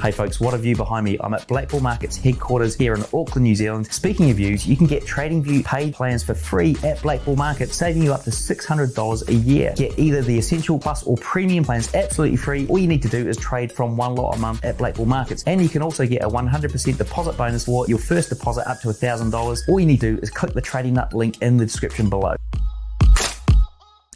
Hey folks, what a view behind me. I'm at Black Bull Markets headquarters here in Auckland, New Zealand. Speaking of views, you can get TradingView paid plans for free at Black Bull Markets, saving you up to $600 a year. Get either the Essential Plus or Premium plans absolutely free. All you need to do is trade from one lot a month at Black Bull Markets. And you can also get a 100% deposit bonus for your first deposit up to $1,000. All you need to do is click the Trading Nut link in the description below.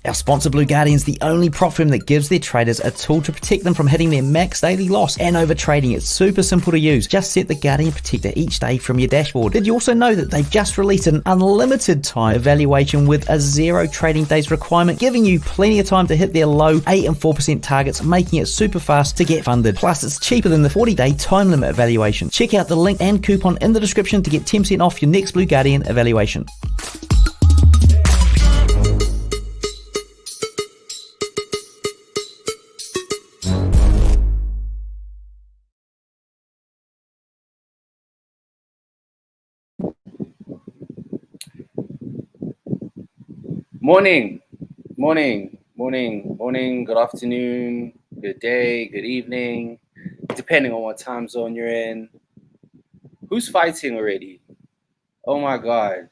Our sponsor Blue Guardian's the only prop firm that gives their traders a tool to protect them from hitting their max daily loss and over trading. It's super simple to use. Just set the Guardian Protector each day from your dashboard. Did you also know that they've just released an unlimited time evaluation with a 0 trading days requirement, giving you plenty of time to hit their low 8 and 4% targets, making it super fast to get funded. Plus, it's cheaper than the 40-day time limit evaluation. Check out the link and coupon in the description to get 10% off your next Blue Guardian evaluation. Morning, good afternoon, good day, good evening, depending on what time zone you're in. Who's fighting already? Oh my God.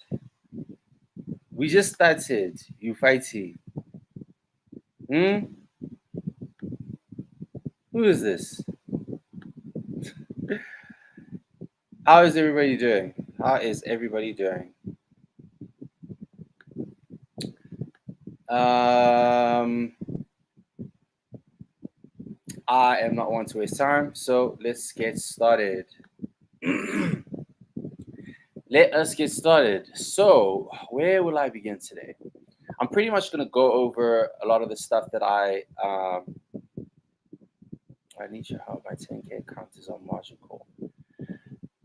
We just started. You fighting. Who is this? How is everybody doing? I am not one to waste time, so let's get started. Let us get started. So, where will I begin today? I'm pretty much going to go over a lot of the stuff that I need your help. My 10K account is on margin call.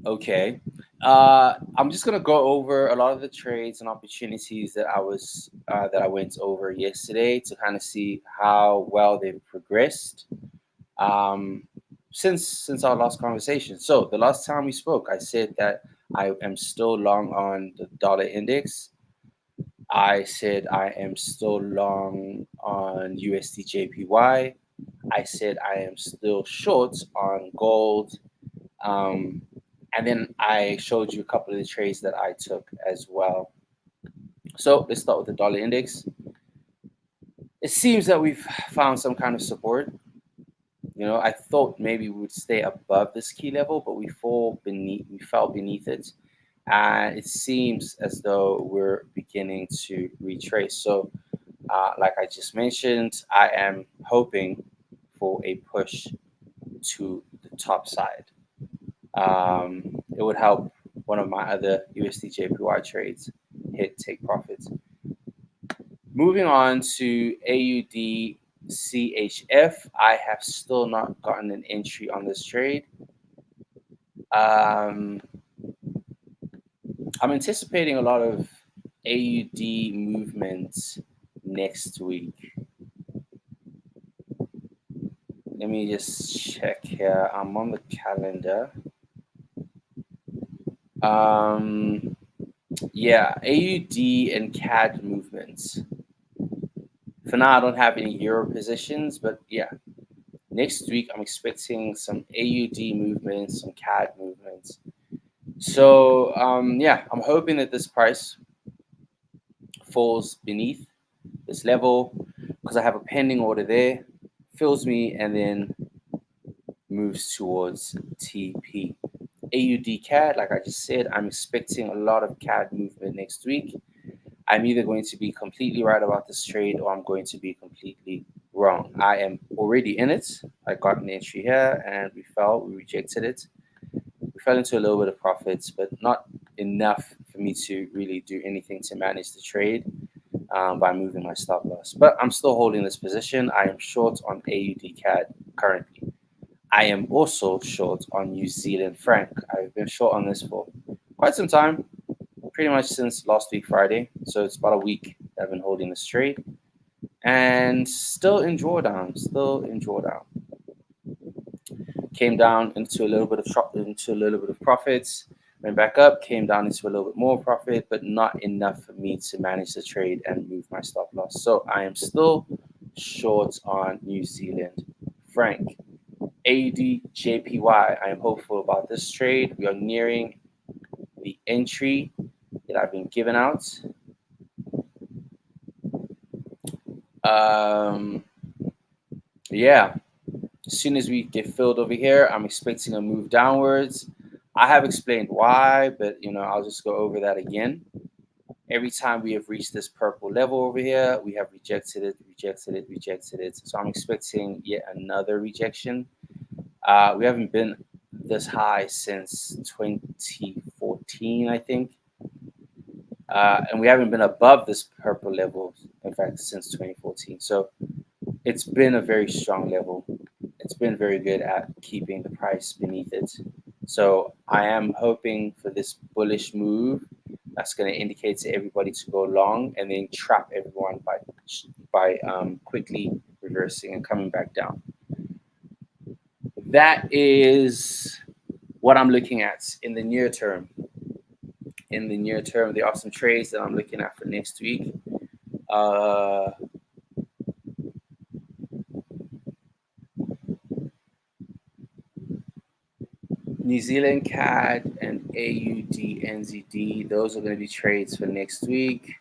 Okay. I'm just going to go over a lot of the trades and opportunities that I went over yesterday to kind of see how well they've progressed since our last conversation. So the last time we spoke, I said that I am still long on the dollar index. I said I am still long on USD JPY. I said I am still short on gold. And then I showed you a couple of the trades that I took as well. So let's start with the dollar index. It seems that we've found some kind of support. You know, I thought maybe we would stay above this key level, but we fell beneath it. And it seems as though we're beginning to retrace. So like I just mentioned, I am hoping for a push to the top side. It would help one of my other USD JPY trades take profits. Moving on to AUD CHF, I have still not gotten an entry on this trade. I'm anticipating a lot of AUD movements next week. Let me just check here. I'm on the calendar. Yeah, AUD and CAD movements. For now, I don't have any euro positions, but yeah, next week I'm expecting some AUD movements, some CAD movements. So yeah, I'm hoping that this price falls beneath this level because I have a pending order there, fills me, and then moves towards TP. AUD CAD, like I just said, I'm expecting a lot of CAD movement next week. I'm either going to be completely right about this trade or I'm going to be completely wrong. I am already in it. I got an entry here and we rejected it. We fell into a little bit of profits, but not enough for me to really do anything to manage the trade by moving my stop loss. But I'm still holding this position. I am short on AUD CAD currently. I am also short on New Zealand franc. I've been short on this for quite some time, pretty much since last week, Friday. So it's about a week that I've been holding this trade and still in drawdown. Came down into a little bit of profits, went back up, came down into a little bit more profit, but not enough for me to manage the trade and move my stop loss. So I am still short on New Zealand franc. AUD JPY. I am hopeful about this trade. We are nearing the entry that I've been given out. Yeah, as soon as we get filled over here, I'm expecting a move downwards. I have explained why, but I'll just go over that again. Every time we have reached this purple level over here, we have rejected it, rejected it, rejected it. So I'm expecting yet another rejection. We haven't been this high since 2014, I think. And we haven't been above this purple level, in fact, since 2014. So it's been a very strong level. It's been very good at keeping the price beneath it. So I am hoping for this bullish move that's going to indicate to everybody to go long and then trap everyone by quickly reversing and coming back down. That is what I'm looking at in the near term. In the near term, there are some trades that I'm looking at for next week. New Zealand CAD and AUD NZD, those are going to be trades for next week.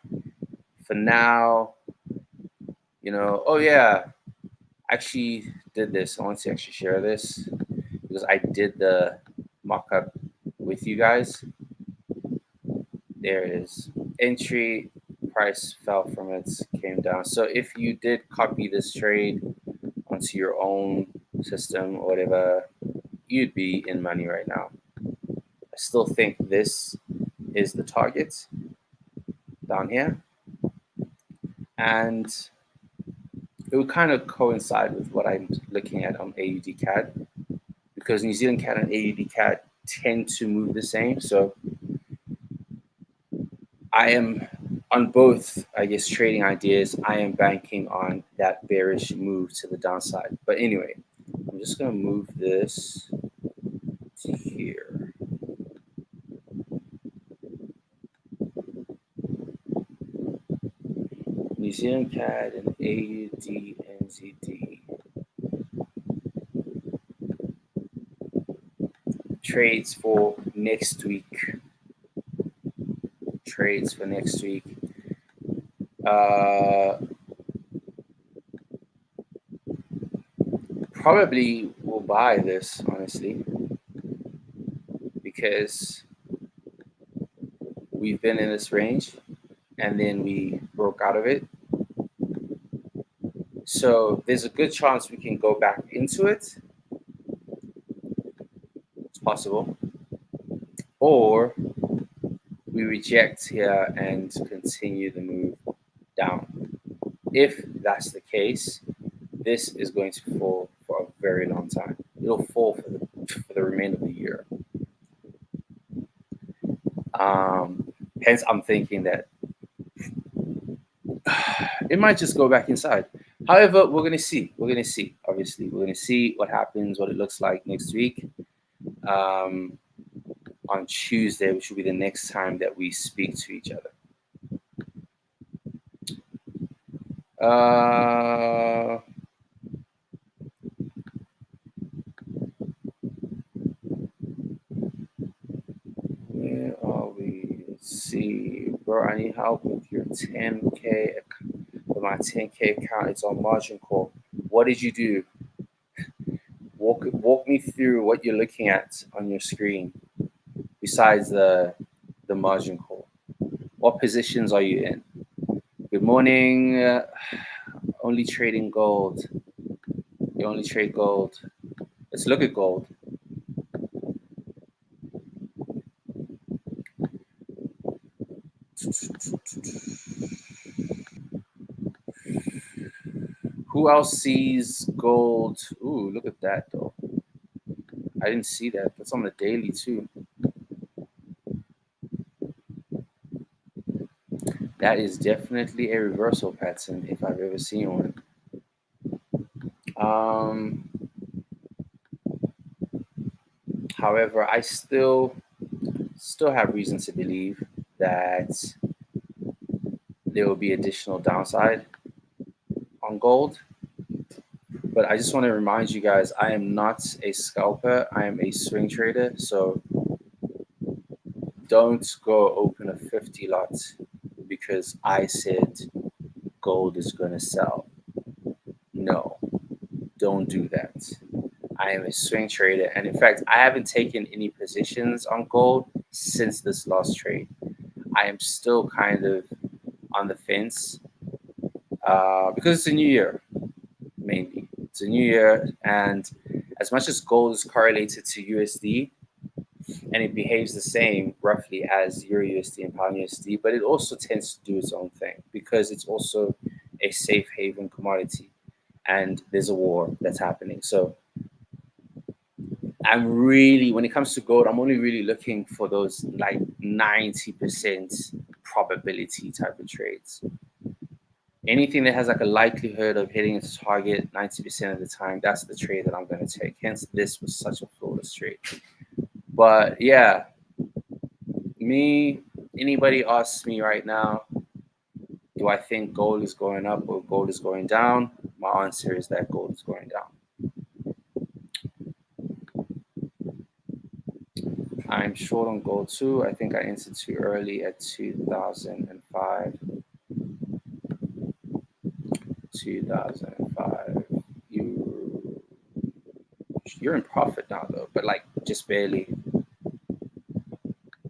For now, oh yeah, I actually did this. I want to actually share this because I did the mock-up with you guys. There it is. Entry price fell from it, came down. So if you did copy this trade onto your own system or whatever, you'd be in money right now. I still think this is the target down here, and it would kind of coincide with what I'm looking at on AUD CAD, because New Zealand CAD and AUD CAD tend to move the same. So I am on both, I guess, trading ideas. I am banking on that bearish move to the downside. But anyway, I'm just going to move this to here. New Zealand CAD and AUD NZD. Trades for next week. Trades for next week. Probably will buy this, honestly, because we've been in this range and then we broke out of it. So there's a good chance we can go back into it. It's possible. Or we reject here and continue the move down. If that's the case, this is going to fall for a very long time. It'll fall for the remainder of the year. Hence, I'm thinking that it might just go back inside. However, we're going to see. We're going to see. Obviously, we're going to see what happens, what it looks like next week. On Tuesday, which will be the next time that we speak to each other. Where are we? Let's see. Bro, I need help with your 10K. With my 10K account, it's on margin call. What did you do? Walk me through what you're looking at on your screen besides the margin call. What positions are you in? Good morning. Only trading gold. You only trade gold. Let's look at gold. Who else sees gold? Ooh, look at that though. I didn't see that. That's on the daily too. That is definitely a reversal pattern if I've ever seen one. However, I still have reason to believe that there will be additional downside on gold. But I just want to remind you guys, I am not a scalper. I am a swing trader. So don't go open a 50 lot because I said gold is going to sell. No, don't do that. I am a swing trader. And in fact, I haven't taken any positions on gold since this last trade. I am still kind of on the fence because it's a new year, mainly. It's a new year. And as much as gold is correlated to USD, and it behaves the same roughly as Euro USD and Pound USD, but it also tends to do its own thing because it's also a safe haven commodity and there's a war that's happening. So I'm really, when it comes to gold, I'm only really looking for those like 90% probability type of trades. Anything that has like a likelihood of hitting its target 90% of the time, that's the trade that I'm going to take. Hence, this was such a flawless trade. But yeah, anybody asks me right now, do I think gold is going up or gold is going down? My answer is that gold is going down. I'm short on gold too. I think I entered too early at 2005. 2005. You're in profit now though, but like just barely.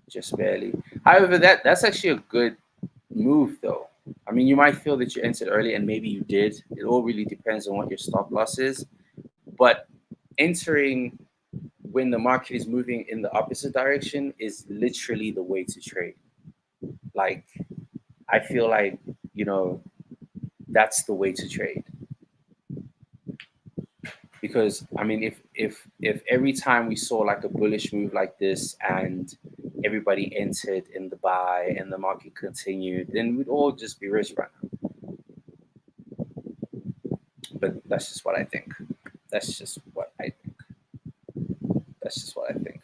Just barely. However, that's actually a good move though. I mean, you might feel that you entered early and maybe you did. It all really depends on what your stop loss is. But entering when the market is moving in the opposite direction is literally the way to trade. Like, I feel like, you know, that's the way to trade. Because I mean, if every time we saw like a bullish move like this and everybody entered in the buy and the market continued, then we'd all just be rich right now. But that's just what I think. That's just what I think. That's just what I think.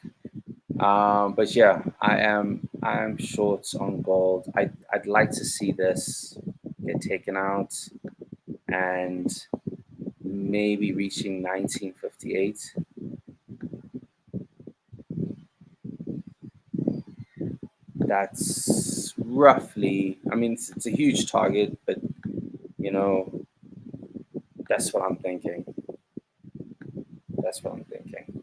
But yeah, I am short on gold. I'd like to see this get taken out and maybe reaching 1958. That's roughly, I mean, it's a huge target, but you know, that's what I'm thinking. That's what I'm thinking.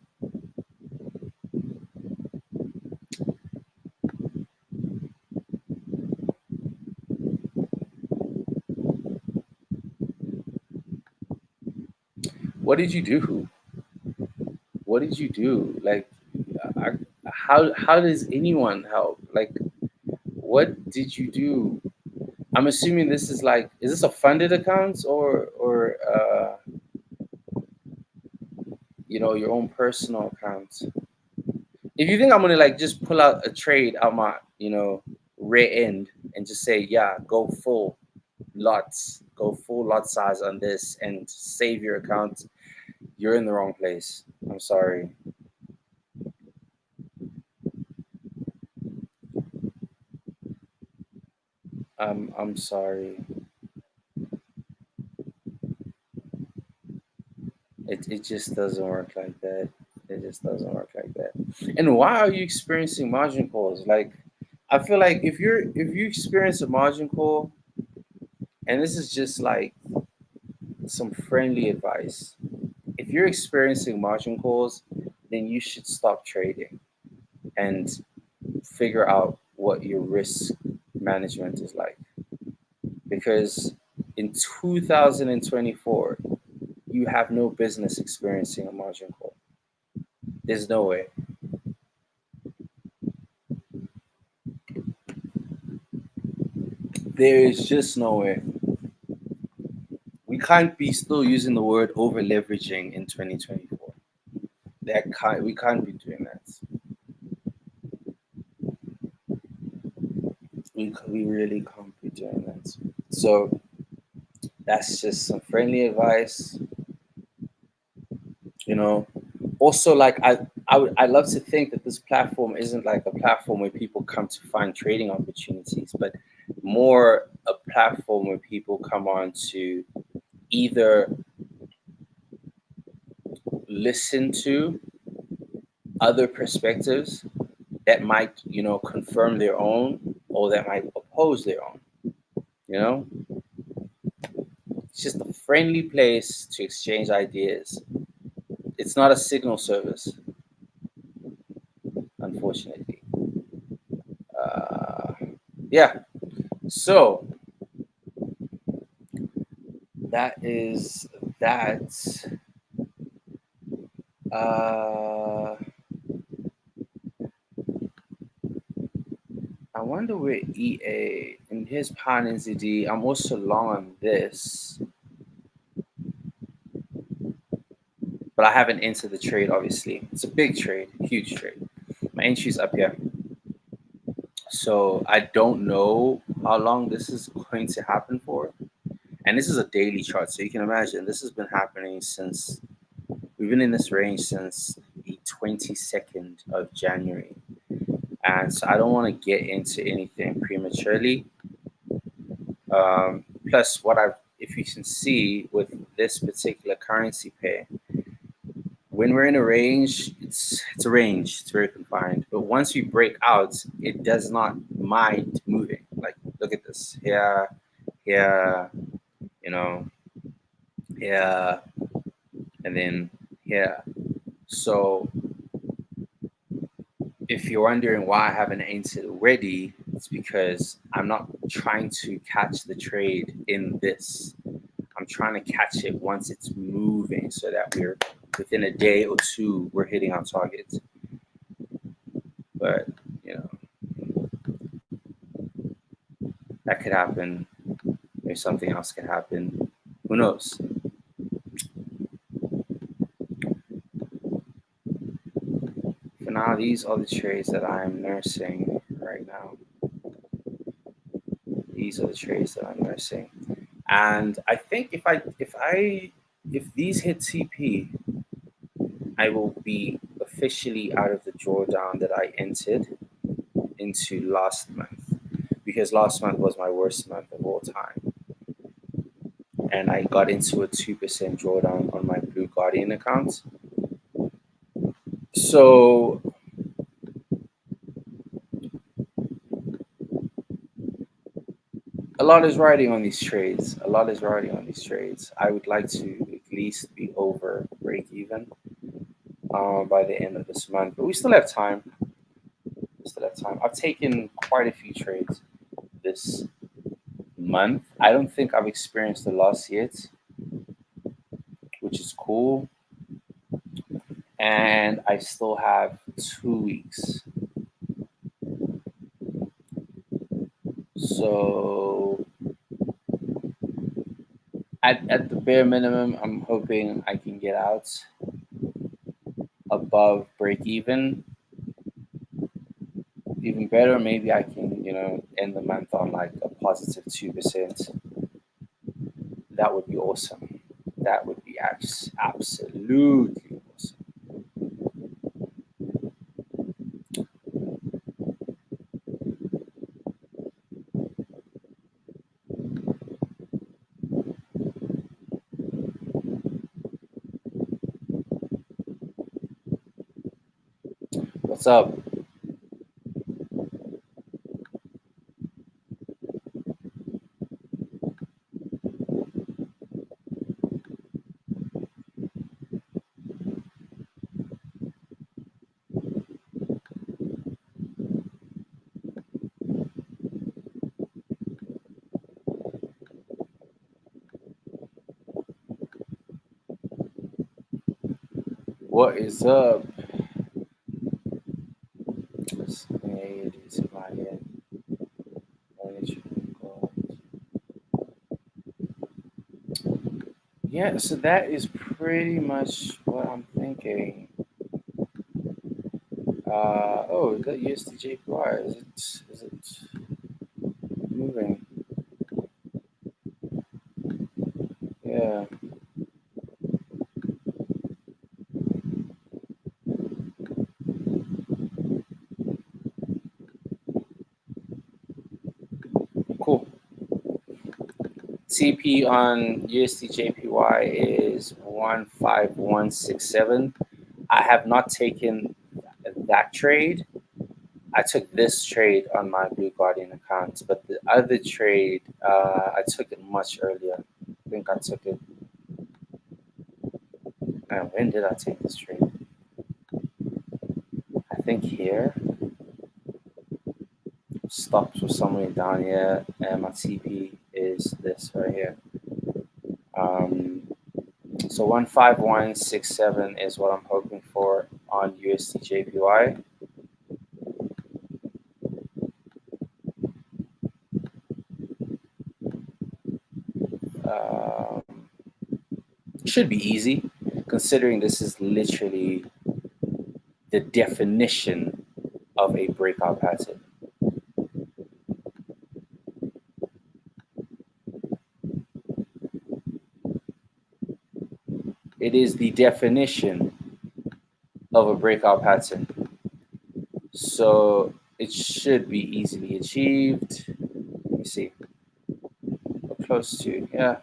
What did you do? What did you do? Like, I, how does anyone help? Like, what did you do? I'm assuming this is like, is this a funded account or you know, your own personal account? If you think I'm gonna like just pull out a trade out my, you know, rear end and just say, yeah, go full lot size on this and save your account, you're in the wrong place. I'm sorry. I'm sorry. It just doesn't work like that. It just doesn't work like that. And why are you experiencing margin calls? Like, I feel like if you experience a margin call, and this is just like some friendly advice, if you're experiencing margin calls, then you should stop trading and figure out what your risk management is like. Because in 2024, you have no business experiencing a margin call. There's no way. There is just no way. We can't be still using the word over leveraging in 2024. We can't be doing that. We really can't be doing that. So that's just some friendly advice. You know, also like I love to think that this platform isn't like a platform where people come to find trading opportunities, but more a platform where people come on to either listen to other perspectives that might, confirm their own or that might oppose their own. You know, it's just a friendly place to exchange ideas. It's not a signal service, unfortunately. Uh, yeah. So that is that. Uh, I wonder where EA in his pan NZD. I'm also long on this, but I haven't entered the trade. Obviously, it's a big trade, huge trade. My entry's up here, so I don't know how long this is going to happen for. And this is a daily chart, so you can imagine this has been happening since we've been in this range since the 22nd of January. And so I don't want to get into anything prematurely. Plus, if you can see with this particular currency pair, when we're in a range, it's a range, it's very confined. But once we break out, it does not mind moving. Like, look at this here, here, you know, here, and then here. So if you're wondering why I haven't entered already, it's because I'm not trying to catch the trade in this. I'm trying to catch it once it's moving so that we're within a day or two, we're hitting our targets. But, that could happen. Maybe something else could happen. Who knows? For now, these are the trades that I'm nursing right now. These are the trades that I'm nursing. And I think if these hit TP, I will be officially out of the drawdown that I entered into last month, because last month was my worst month of all time. And I got into a 2% drawdown on my Blue Guardian account. So a lot is riding on these trades. A lot is riding on these trades. I would like to at least be over break even by the end of this month, but we still have time. We still have time. I've taken quite a few trades this month. I don't think I've experienced the loss yet, which is cool. And I still have 2 weeks. So at the bare minimum, I'm hoping I can get out above break even. Even better, maybe I can, end the month on like a positive 2%. That would be awesome. That would be absolutely awesome. What's up? What is up? Yeah, so that is pretty much what I'm thinking. Oh, is that USDJPY? Is it moving? Yeah. Cool. TP on USD JPY is 15167. I have not taken that trade. I took this trade on my Blue Guardian account, but the other trade, I took it much earlier. I think I took it. When did I take this trade? I think here. Stops were somewhere down here, and my TP is this right here. So 15167 is what I'm hoping for on USD JPY. Should be easy, considering this is literally the definition of a breakout pattern. It is the definition of a breakout pattern. So it should be easily achieved. Let me see. We're close to, yeah,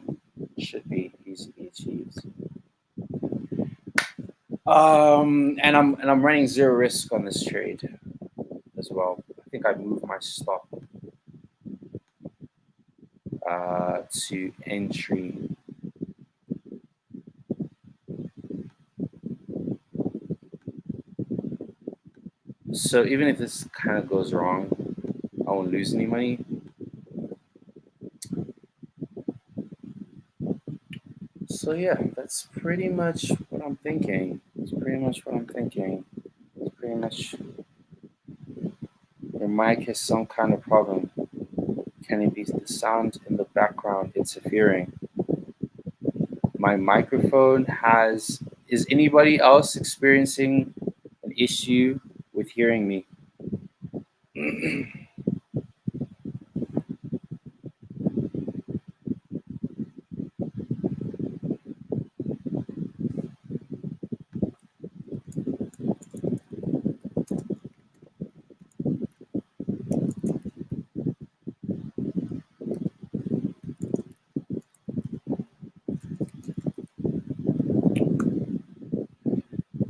should be easily achieved. And I'm running zero risk on this trade as well. I think I moved my stop to entry. So even if this kind of goes wrong, I won't lose any money. So yeah, that's pretty much what I'm thinking. Pretty much your mic has some kind of problem. Can it be the sound in the background interfering? My microphone has. Is anybody else experiencing an issue with hearing me?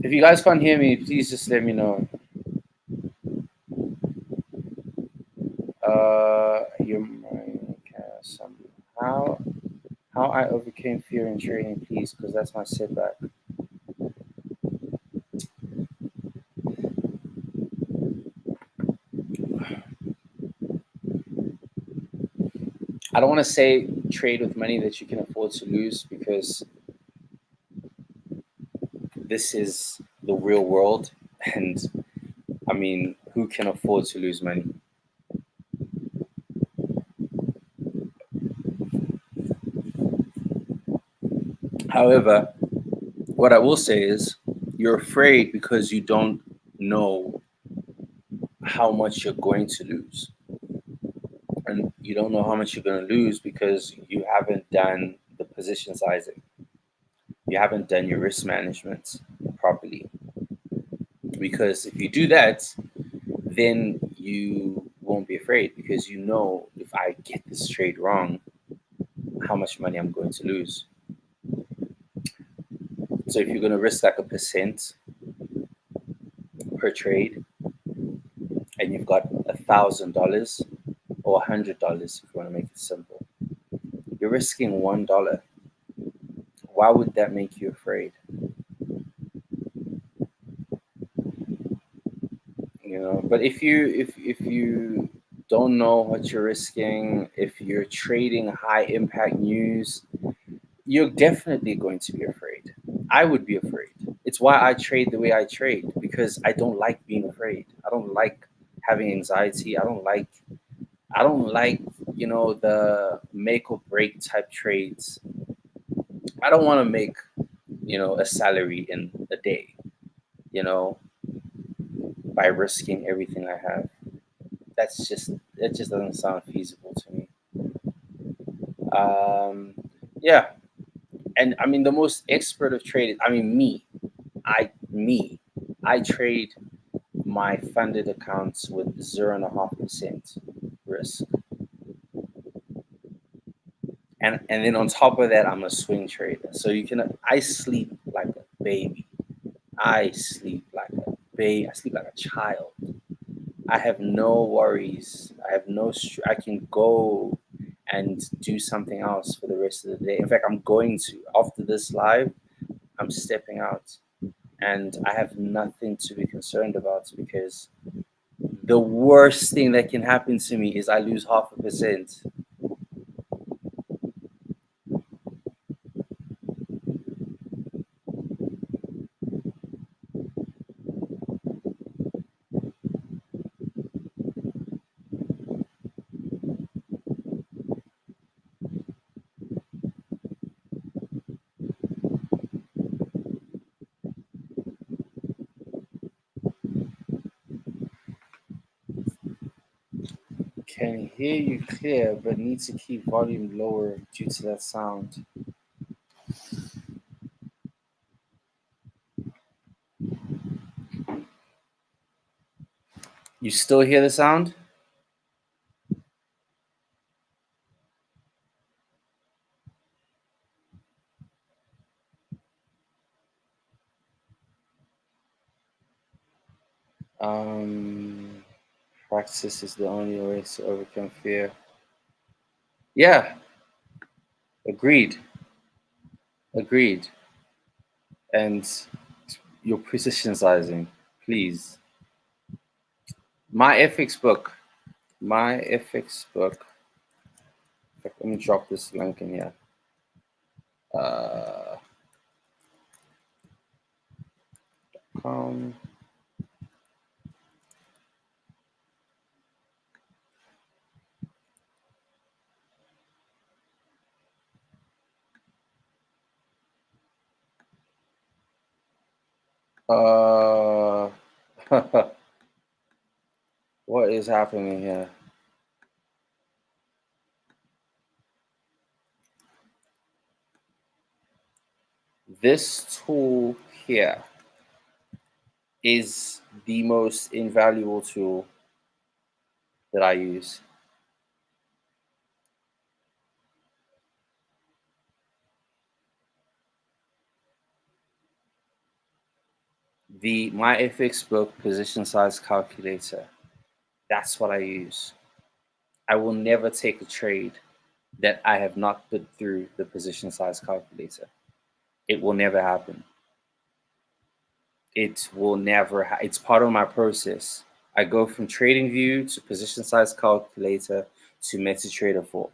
If you guys can't hear me, please just let me know. Somehow. How I overcame fear in trading, please, because that's my setback. I don't want to say trade with money that you can afford to lose, because this is the real world, and I mean, who can afford to lose money? However, what I will say is you're afraid because you don't know how much you're going to lose. And you don't know how much you're going to lose because you haven't done the position sizing. You haven't done your risk management properly. Because if you do that, then you won't be afraid, because you know, if I get this trade wrong, how much money I'm going to lose. So if you're going to risk like 1% per trade, and you've got $1,000 or $100, if you want to make it simple, you're risking $1. Why would that make you afraid? You know, but if you don't know what you're risking, if you're trading high impact news, you're definitely going to be afraid. I would be afraid. It's why I trade the way I trade, because I don't like being afraid. I don't like having anxiety. I don't like, the make or break type trades. I don't want to make, a salary in a day, by risking everything I have. That just doesn't sound feasible to me. Yeah, and I mean the most expert of traders. I mean I trade my funded accounts with 0.5% risk, and then on top of that, I'm a swing trader. So I sleep like a baby. I sleep like a baby. I sleep like a child. I have no worries. I have I can go and do something else for the rest of the day. In fact, I'm going to after this live. I'm stepping out, and I have nothing to be concerned about because the worst thing that can happen to me is I lose 0.5%. Can hear you clear, but need to keep volume lower due to that sound. You still hear the sound? Practice is the only way to overcome fear. Yeah, agreed. Agreed. And your precision sizing, please. My FX book. My FX book. Let me drop this link in here. Com. What is happening here? This tool here is the most invaluable tool that I use. The My FX book position size calculator. That's what I use. I will never take a trade that I have not put through the position size calculator. It will never happen. It will never. It's part of my process. I go from trading view to position size calculator to MetaTrader 4.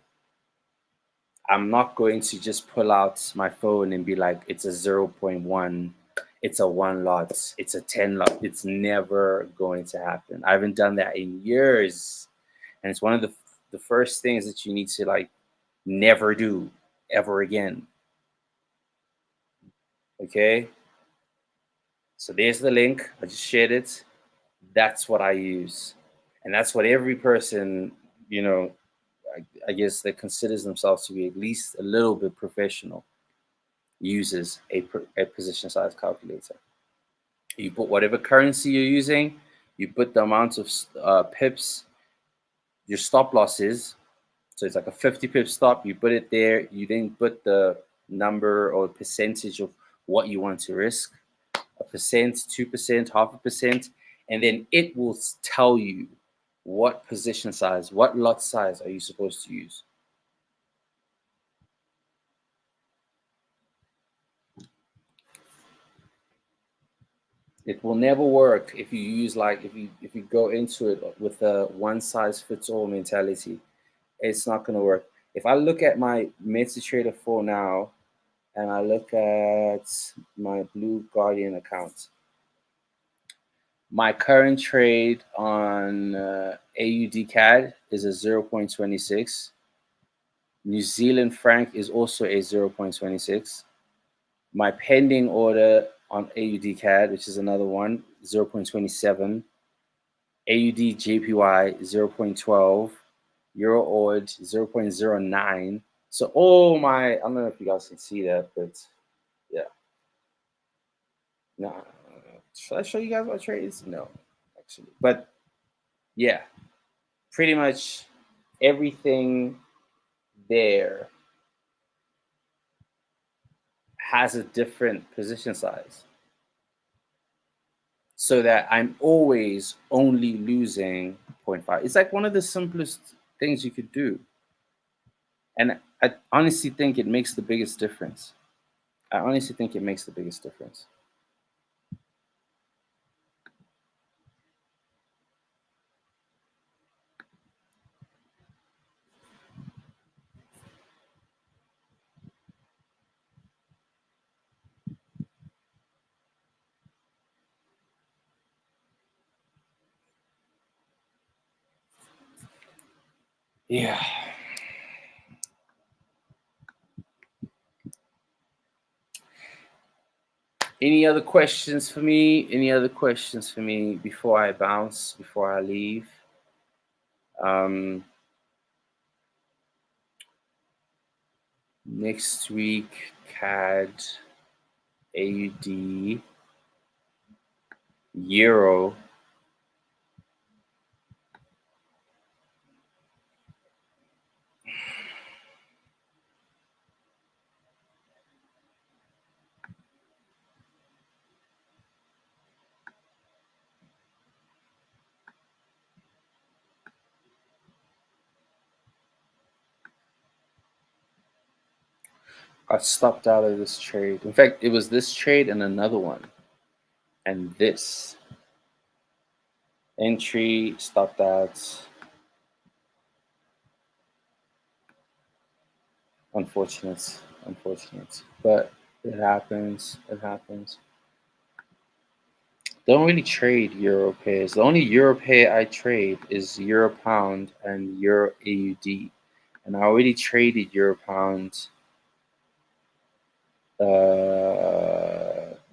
I'm not going to just pull out my phone and be like, it's a 0.1, it's a 1 lot, it's a 10 lot. It's never going to happen. I haven't done that in years. And it's one of the first things that you need to like never do ever again. Okay. So there's the link. I just shared it. That's what I use. And that's what every person, I guess that considers themselves to be at least a little bit professional uses a position size calculator. You put whatever currency you're using, you put the amount of pips, your stop losses. So it's like a 50 pip stop. You put it there. You then put the number or percentage of what you want to risk, 1%, 2%, 0.5%, and then it will tell you what position size, what lot size are you supposed to use. It will never work if you use if you go into it with a one size fits all mentality. It's not going to work. If I look at my MetaTrader 4 now, and I look at my Blue Guardian account, my current trade on AUD CAD is a 0.26. New Zealand franc is also a 0.26. My pending order on AUD CAD, which is another one, 0.27. AUD JPY 0.12. Euro OID 0.09. So I don't know if you guys can see that, but yeah. No, should I show you guys my trades? No, actually. But yeah, pretty much everything there has a different position size, so that I'm always only losing 0.5. It's like one of the simplest things you could do. And I honestly think it makes the biggest difference. I honestly think it makes the biggest difference. Yeah. Any other questions for me? Any other questions for me before I bounce, before I leave? Next week, CAD, AUD, Euro. I stopped out of this trade. In fact, it was this trade and another one. And this. Entry, stopped out. Unfortunate. But it happens. It happens. Don't really trade euro pairs. The only euro pair I trade is euro pound and euro AUD. And I already traded euro pound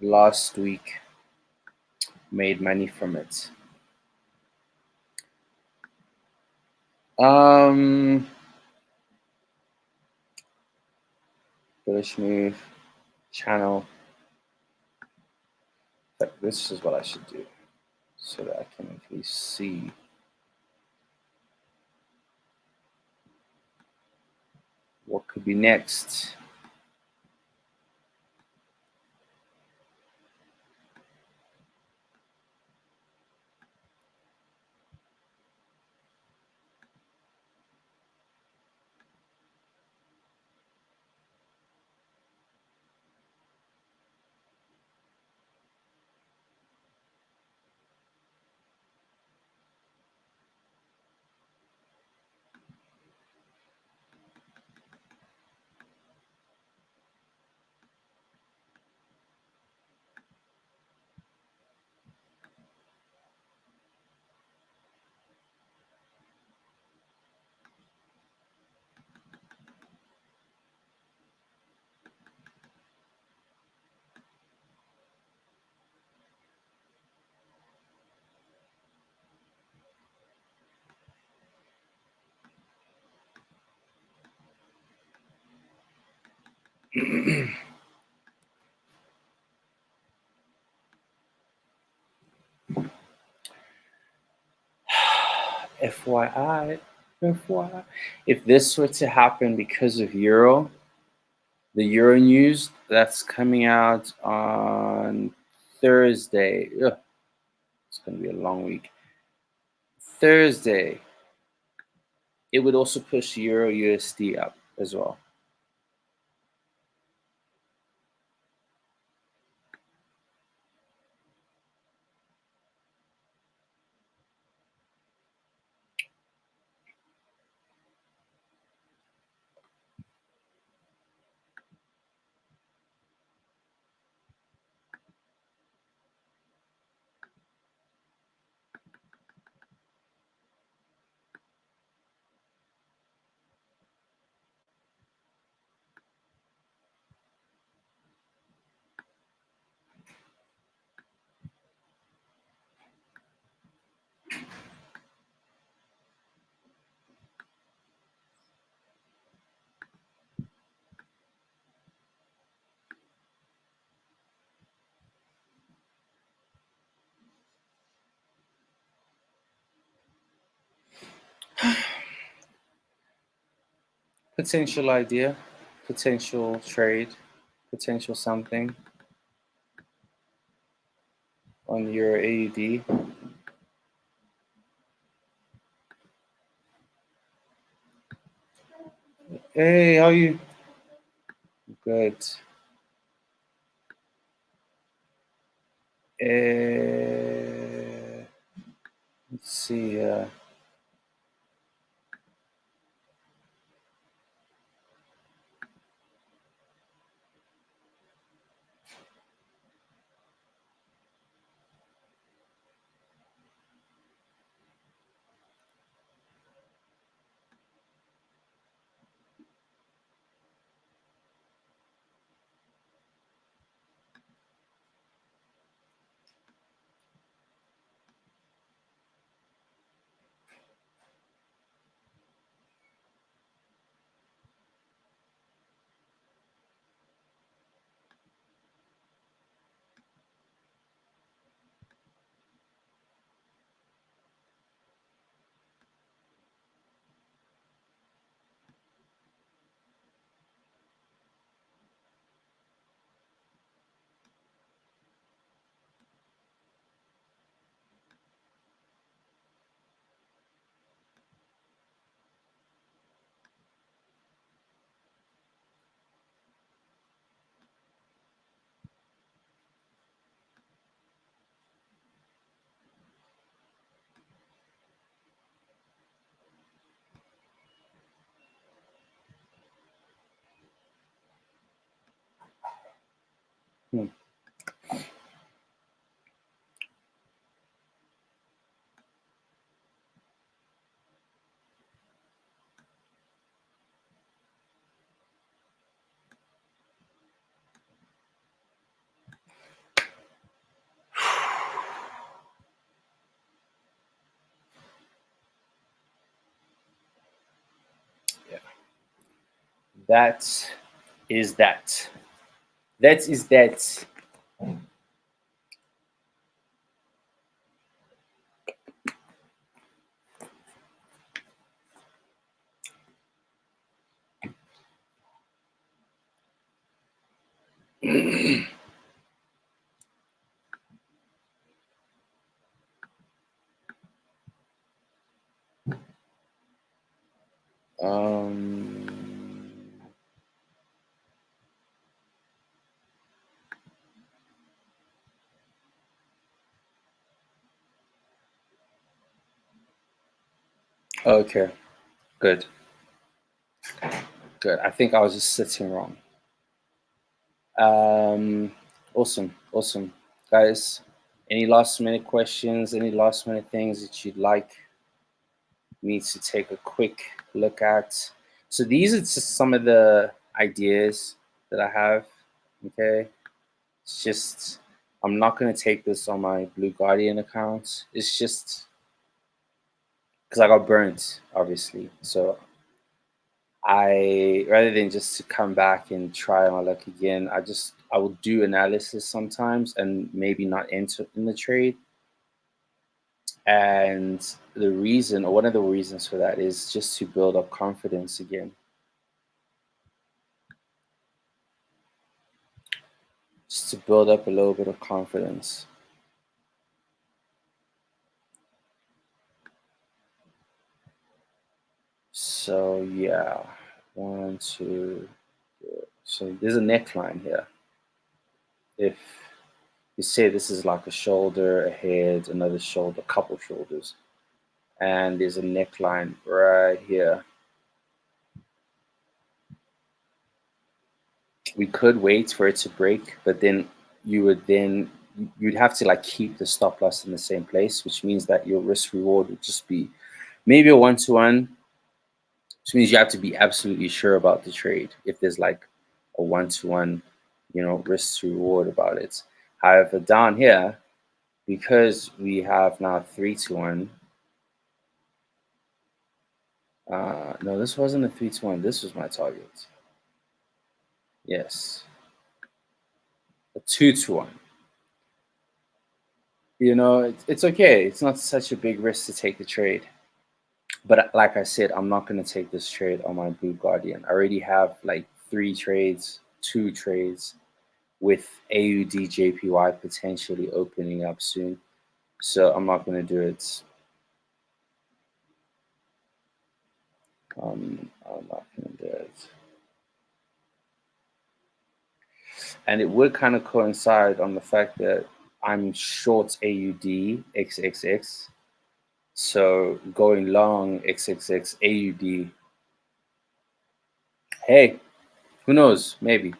last week. Made money from it. Bullish move, channel. But this is what I should do so that I can at least see what could be next. FYI, if this were to happen because of Euro, the Euro news that's coming out on Thursday, it's going to be a long week. Thursday, it would also push Euro USD up as well. Potential idea, potential trade. potential something on your AUD. Hey, how are you? Good. Let's see. Hmm. Yeah. That is that. That is that. um. Okay. Good. Good. I think I was just sitting wrong. Um. Awesome. Awesome, guys. Any last minute questions? Any last minute things that you'd like me to take a quick look at? So these are just some of the ideas that I have. Okay. It's just I'm not gonna take this on my Blue Guardian account. It's just because I got burnt, obviously. So I rather than just to come back and try my luck again, I will do analysis sometimes and maybe not enter in the trade. And the reason, or one of the reasons for that, is just to build up confidence again. Just to build up a little bit of confidence. So yeah, one, two. So there's a neckline here. If you say this is like a shoulder, a head, another shoulder, a couple shoulders, and there's a neckline right here. We could wait for it to break, but then you'd have to like keep the stop loss in the same place, which means that your risk reward would just be maybe a 1-to-1, which means you have to be absolutely sure about the trade if there's like a 1-to-1, risk to reward about it. However, down here, because we have now 3-to-1. No, this wasn't a 3-to-1. This was my target. Yes, a 2-to-1. It's okay. It's not such a big risk to take the trade. But like I said, I'm not going to take this trade on my Blue Guardian. I already have like 3 trades 2 trades with AUD JPY potentially opening up soon. So I'm not going to do it. I'm not going to do it. And it would kind of coincide on the fact that I'm short AUD XXX. So going long XXX AUD. Hey, who knows? Maybe.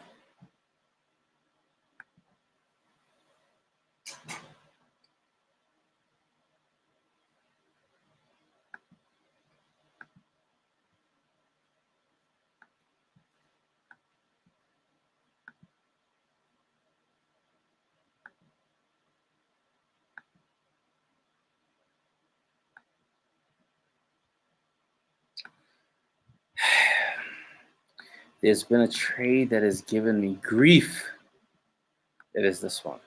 There's been a trade that has given me grief. It is this one.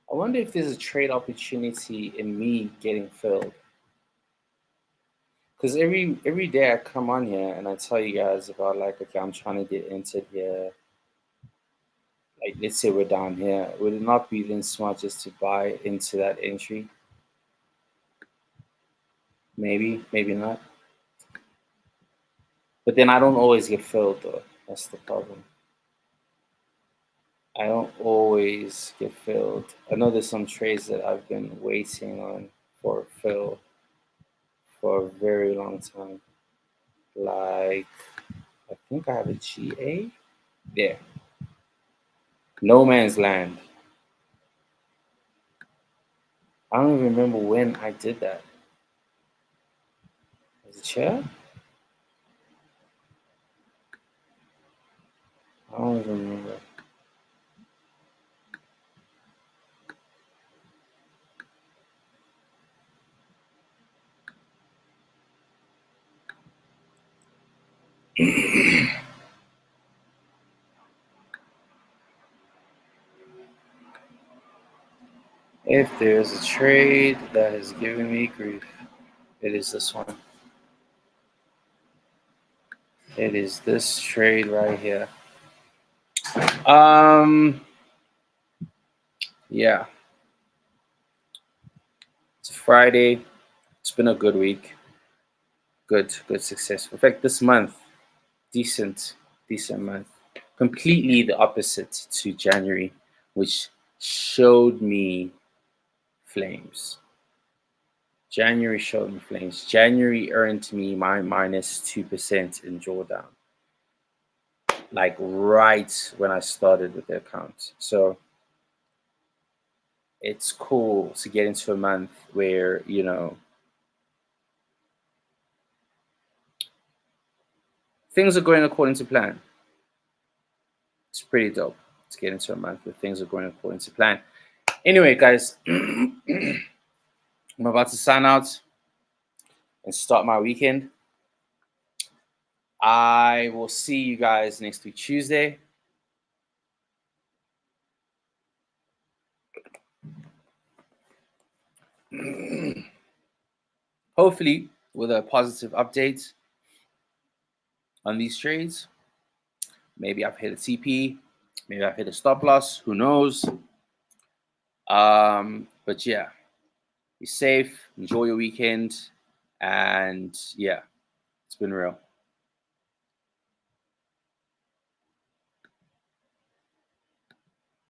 I wonder if there's a trade opportunity in me getting filled. Because every day I come on here and I tell you guys about like, okay, I'm trying to get entered here. Like, let's say we're down here. Would it not be then smart just to buy into that entry? Maybe, maybe not. But then I don't always get filled though. That's the problem. I don't always get filled. I know there's some trades that I've been waiting on for fill for a very long time. Like, I think I have a GA. There. No Man's Land. I don't even remember when I did that. Was it chair? I don't even remember. If there's a trade that has given me grief, it is this one. It is this trade right here. Yeah. It's Friday. It's been a good week. Good success. In fact, this month, decent month. Completely the opposite to January, which showed me flames. January showed me flames. January earned me my minus 2% in drawdown. Like right when I started with the account. So it's cool to get into a month where, you know, things are going according to plan. It's pretty dope to get into a month where things are going according to plan. Anyway, guys, I'm about to sign out and start my weekend. I will see you guys next week, Tuesday. Hopefully, with a positive update on these trades. Maybe I've hit a TP. Maybe I've hit a stop loss. Who knows? But yeah, be safe. Enjoy your weekend. And yeah, it's been real.